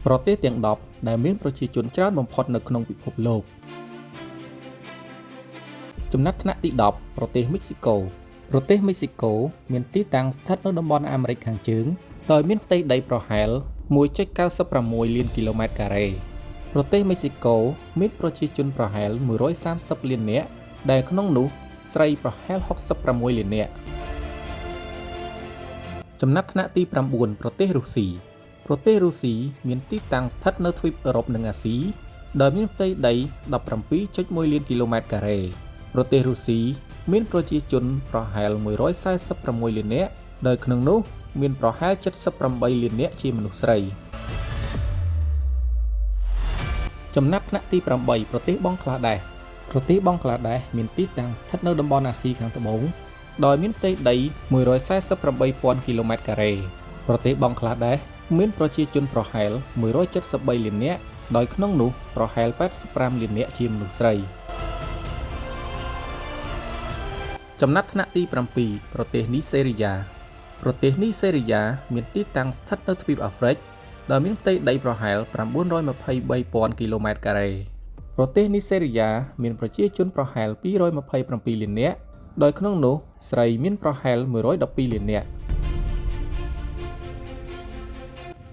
ប្រទេសទាំង10ដែលមានប្រជាជនច្រើនបំផុតនៅក្នុងពិភពលោកចំណាត់ថ្នាក់ទី10ប្រទេសមិចស៊ីកូប្រទេសមិចស៊ីកូមានទីតាំងស្ថិតនៅតំបន់អាមេរិកខាងជើងដោយមានផ្ទៃដីប្រហែល 1.96 លានគីឡូម៉ែត្រការ៉េប្រទេសមិចស៊ីកូមានប្រជាជនប្រហែល130លាននាក់ដែលក្នុងនោះស្រីប្រហែល66លាននាក់ចំណាត់ថ្នាក់ទី9ប្រទេសរុស្ស៊ីប្រទេសរុស្ស៊ីមានទីតាំងស្ថិតនៅទ្វីបអឺរ៉ុបនិងអាស៊ីដោយមានផ្ទៃដី 17.1 លានគីឡូម៉ែត្រការ៉េប្រទេសរុស្ស៊ីមានប្រជាជនប្រហែល146លាននាក់ដោយក្នុងនោះមានប្រហែល78លាននាក់ជាមនុស្សស្រីចំណាត់ថ្នាក់ទី8ប្រទេសបង់ក្លាដេសប្រទេសបង់ក្លាដេសមានទីតាំងស្ថិតនៅតំបន់អាស៊ីខាងត្បូងដោយមានផ្ទៃដី 148,000 គីឡូម៉ែត្រការ៉េប្រទេសបង់ក្លាដេសមានប្រជាជនប្រហែល173លាននាក់ដោយក្នុងនោះប្រហែល85លាននាក់ជាមនុស្សស្រីចំណាត់ថ្នាក់ទី7ប្រទេសនីសេរីយ៉ាប្រទេសនីសេរីយ៉ាមានទីតាំងស្ថិតនៅទ្វីបអាហ្វ្រិកដែលមានផ្ទៃដីប្រហែល 923,000 គីឡូម៉ែត្រការ៉េប្រទេសនីសេរីយ៉ាមានប្រជាជនប្រហែល227លាននាក់ដោយក្នុងនោះស្រីមានប្រហែល112លាននាក់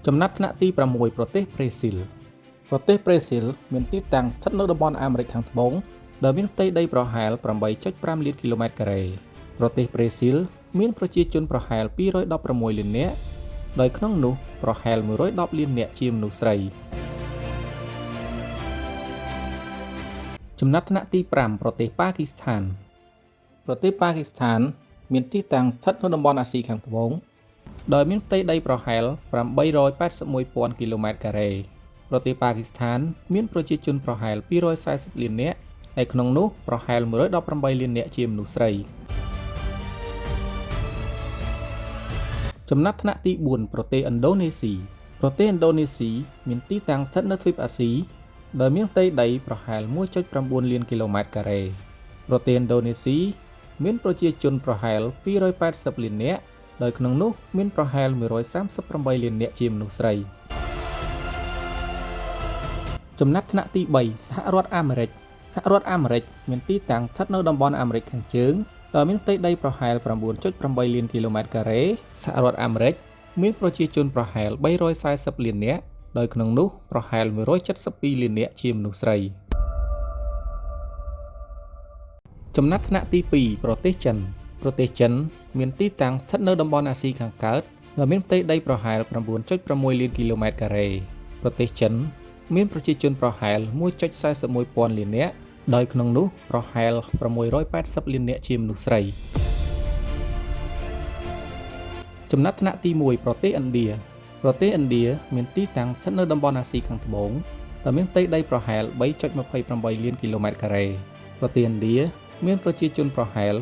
ចំណាត់ថ្នាក់ទី6ប្រទេសប្រេស៊ីលប្រទេសប្រេស៊ីលមានទីតាំងស្ថិតនៅតំបន់អាមេរិកខាងត្បូងដែលមានផ្ទៃដីប្រហែល 8.5 លានគីឡូម៉ែត្រការ៉េប្រទេសប្រេស៊ីលមានប្រជាជនប្រហែល216លាននាក់ដោយក្នុងនោះប្រហែល110លាននាក់ជាមនុស្សស្រីចំណាត់ថ្នាក់ទី5ប្រទេសប៉ាគីស្ថានប្រទេសប៉ាគីស្ថានមានទីតាំងស្ថិតនៅតំបន់អាស៊ីខាងត្បូងដោយមានផ្ទៃដីប្រហែល 881,000 គីឡូម៉ែត្រការ៉េប្រទេសប៉ាគីស្ថានមានប្រជាជនប្រហែល240លាននាក់ហើយក្នុងនោះប្រហែល118លាននាក់ជាមនុស្សស្រីចំណាត់ថ្នាក់ទី4ប្រទេសឥណ្ឌូនេស៊ីប្រទេសឥណ្ឌូនេស៊ីមានទីតាំងស្ថិតនៅទ្វីបអាស៊ីដោយមានផ្ទៃដីប្រហែល 1.9 លានគីឡូម៉ែត្រការ៉េប្រទេសឥណ្ឌូនេស៊ីមានប្រជាជនប្រហែល280លាននាក់ដោយក្នុងនោះមានប្រហែល138លាននាក់ជាមនុស្សស្រីចំណាត់ថ្នាក់ទី3សហរដ្ឋអាមេរិកសហរដ្ឋអាមេរិកមានទីតាំងស្ថិតនៅតំបន់អាមេរិកខាងជើងដោយមានផ្ទៃដីប្រហែល 9.8 លានគីឡូម៉ែត្រការ៉េសហរដ្ឋអាមេរិកមានប្រជាជនប្រហែល340លាននាក់ដោយក្នុងនោះប្រហែល172លាននាក់ជាមនុស្សស្រីចំណាត់ថ្នាក់ទី2ប្រទេសចិនប្រទេសចិនមានទីតាំងស្ថិតនៅតំបន់អាស៊ីខាងកើតដែលមានផ្ទៃដីប្រហែល 9.6 លានគីឡូម៉ែត្រការ៉េប្រទេសចិនមានប្រជាជនប្រហែល 1.41 ពាន់លាននាក់ដោយក្នុងនោះប្រហែល680លាននាក់ជាមនុស្សស្រីចំណាត់ថ្នាក់ទី1ប្រទេសឥណ្ឌាប្រទេសឥណ្ឌាមានទីតាំងស្ថិតនៅតំបន់អាស៊ីខាងត្បូងដែលមានផ្ទៃដីប្រហែល 3.28 លានគីឡូម៉ែត្រការ៉េប្រទេសឥណ្ឌាមានប្រជាជនប្រហែល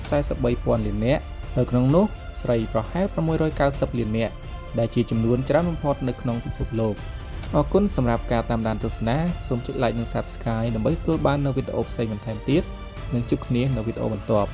1.43 ពាន់លាននាក់ដោយក្នុងនោះស្រីប្រហែល690លាននាក់ដែលជាចំនួនច្រើនបំផុតនៅក្នុងពិភពលោកអរគុណសម្រាប់ការតាមដានទស្សនាសូមចុច like និង Subscribe ដើម្បីទទួលបាននូវវីដេអូផ្សេងបន្ថែមទៀតនិងជួបគ្នានៅវីដេអូបន្ទាប់